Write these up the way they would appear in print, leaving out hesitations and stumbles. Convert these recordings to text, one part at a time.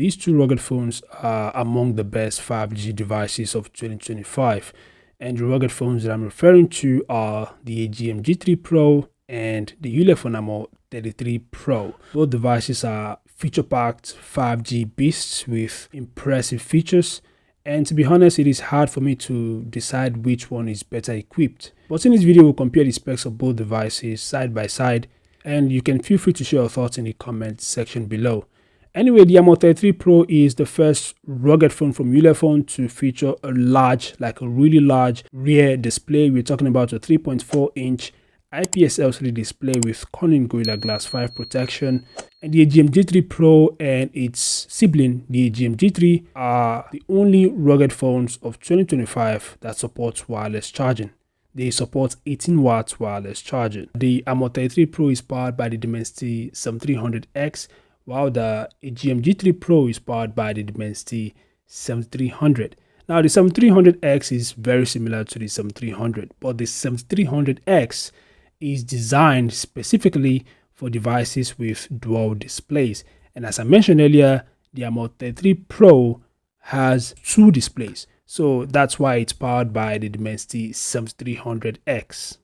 these two rugged phones are among the best 5G devices of 2025. And the rugged phones that I'm referring to are the AGM G3 Pro and the Ulefone AMO 33 Pro. Both devices are feature-packed 5G beasts with impressive features. And to be honest, it is hard for me to decide which one is better equipped. But in this video, we'll compare the specs of both devices side by side, and you can feel free to share your thoughts in the comment section below. Anyway, the AMO 33 Pro is the first rugged phone from Ulefone to feature a really large rear display. We're talking about a 3.4-inch IPS LCD display with Corning Gorilla Glass 5 protection. And the AGM G3 Pro and its sibling, the AGM G3, are the only rugged phones of 2025 that supports wireless charging. They support 18 watts wireless charging. The AMO 33 Pro is powered by the Dimensity 7300X, while the AGM G3 Pro is powered by the Dimensity 7300. Now, the 7300X is very similar to the 7300, but the 7300X is designed specifically for devices with dual displays. And as I mentioned earlier, the AMO 33 Pro has two displays. So that's why it's powered by the Dimensity 7300X.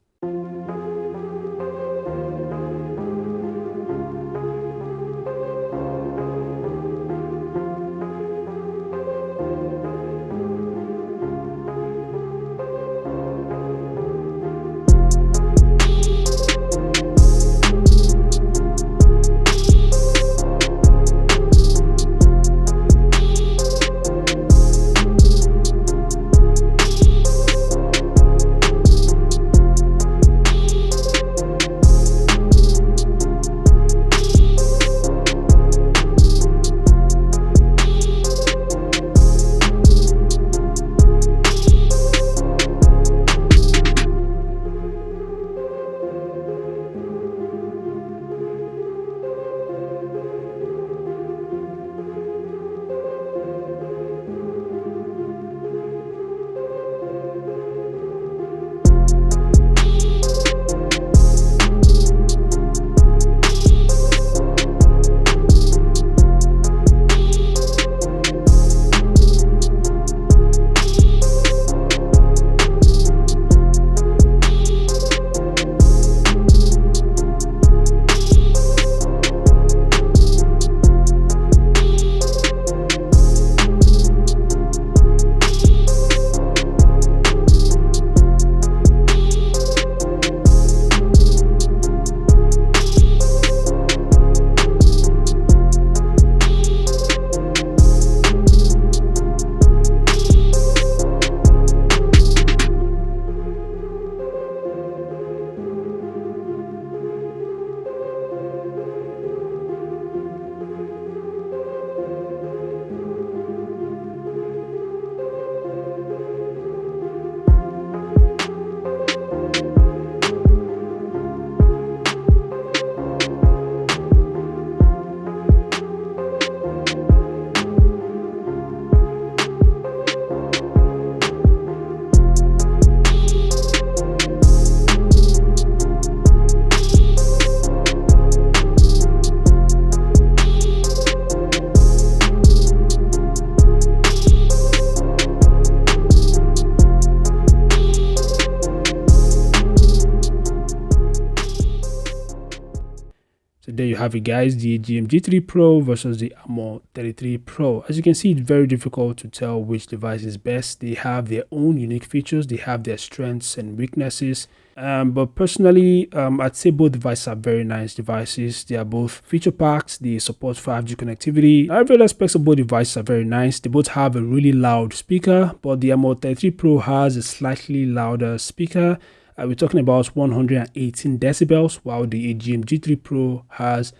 So there you have it, guys, the AGM G3 Pro versus the AMO 33 Pro. As you can see, it's very difficult to tell which device is best. They have their own unique features, they have their strengths and weaknesses. But personally, I'd say both devices are very nice devices. They are both feature packed, they support 5G connectivity. Other aspects of both devices are very nice. They both have a really loud speaker, but the AMO 33 Pro has a slightly louder speaker. We're talking about 118 decibels, while the AGM G3 Pro has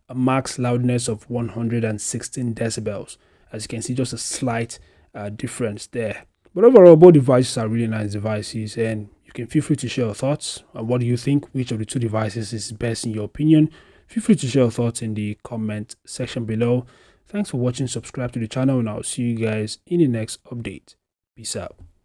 a max loudness of 116 decibels. As you can see, just a slight difference there. But overall, both devices are really nice devices, and you can feel free to share your thoughts. What do you think? Which of the two devices is best in your opinion? Feel free to share your thoughts in the comment section below. Thanks for watching. Subscribe to the channel, and I'll see you guys in the next update. Peace out.